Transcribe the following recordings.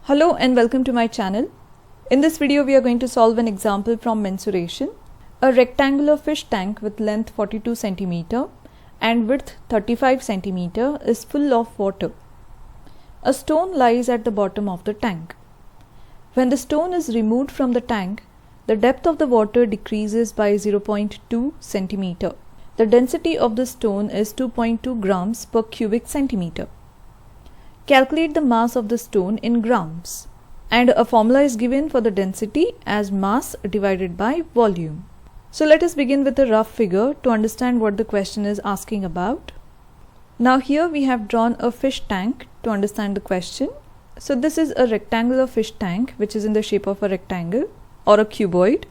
Hello and welcome to my channel. In this video we are going to solve an example from Mensuration. A rectangular fish tank with length 42 cm and width 35 cm is full of water. A stone lies at the bottom of the tank. When the stone is removed from the tank, the depth of the water decreases by 0.2 cm. The density of the stone is 2.2 grams per cubic centimeter. Calculate the mass of the stone in grams, and a formula is given for the density as mass divided by volume. So let us begin with a rough figure to understand what the question is asking about. Now here we have drawn a fish tank to understand the question. So this is a rectangular fish tank which is in the shape of a rectangle or a cuboid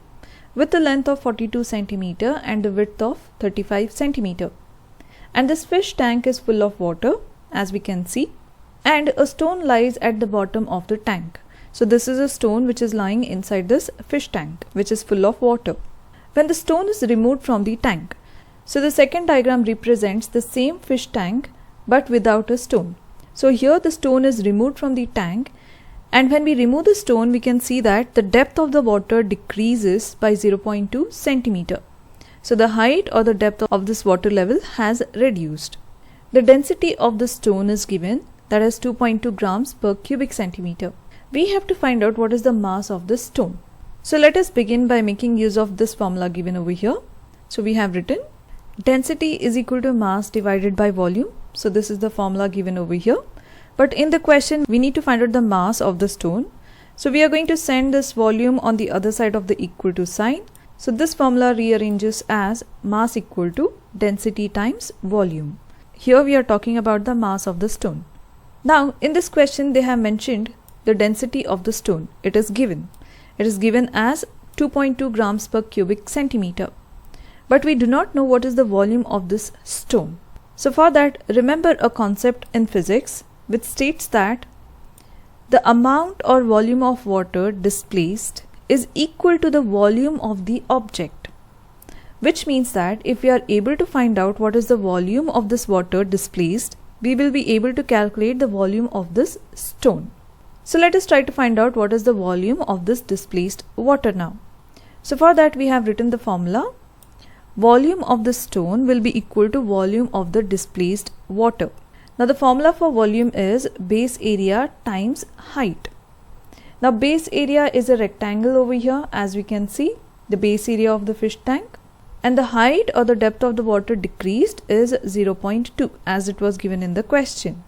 with a length of 42 cm and a width of 35 cm. And this fish tank is full of water, as we can see. And a stone lies at the bottom of the tank. So this is a stone which is lying inside this fish tank which is full of water. When the stone is removed from the tank, so the second diagram represents the same fish tank but without a stone. So here the stone is removed from the tank, and when we remove the stone we can see that the depth of the water decreases by 0.2 centimeter. So the height or the depth of this water level has reduced. The density of the stone is given, that is 2.2 grams per cubic centimeter. We have to find out what is the mass of the stone. So let us begin by making use of this formula given over here. So we have written density is equal to mass divided by volume. So this is the formula given over here. But in the question we need to find out the mass of the stone. So we are going to send this volume on the other side of the equal to sign. So this formula rearranges as mass equal to density times volume. Here we are talking about the mass of the stone. Now in this question they have mentioned the density of the stone. It is given as 2.2 grams per cubic centimeter. But we do not know what is the volume of this stone. So for that, remember a concept in physics which states that the amount or volume of water displaced is equal to the volume of the object. Which means that if we are able to find out what is the volume of this water displaced, we will be able to calculate the volume of this stone. So let us try to find out what is the volume of this displaced water now. So for that we have written the formula. Volume of the stone will be equal to volume of the displaced water. Now the formula for volume is base area times height. Now base area is a rectangle over here, as we can see, the base area of the fish tank. And the height or the depth of the water decreased is 0.2 as it was given in the question.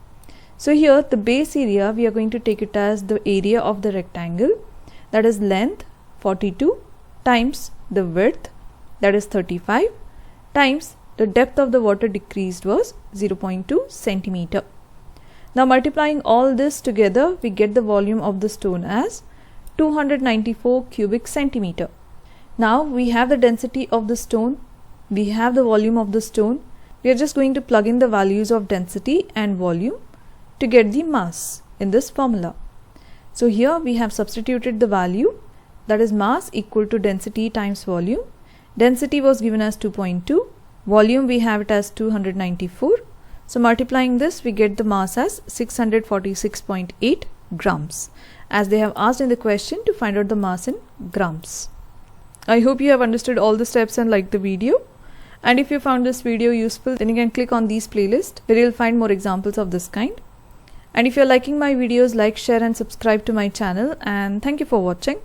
So here the base area we are going to take it as the area of the rectangle, that is length 42 times the width, that is 35, times the depth of the water decreased was 0.2 centimeter. Now multiplying all this together we get the volume of the stone as 294 cubic centimeter. Now we have the density of the stone, we have the volume of the stone. We are just going to plug in the values of density and volume to get the mass in this formula. So here we have substituted the value, that is mass equal to density times volume. Density was given as 2.2, volume we have it as 294. So multiplying this we get the mass as 646.8 grams, as they have asked in the question to find out the mass in grams. I hope you have understood all the steps and liked the video. And if you found this video useful, then you can click on these playlists where you'll find more examples of this kind. And if you're liking my videos, like, share and subscribe to my channel, and thank you for watching.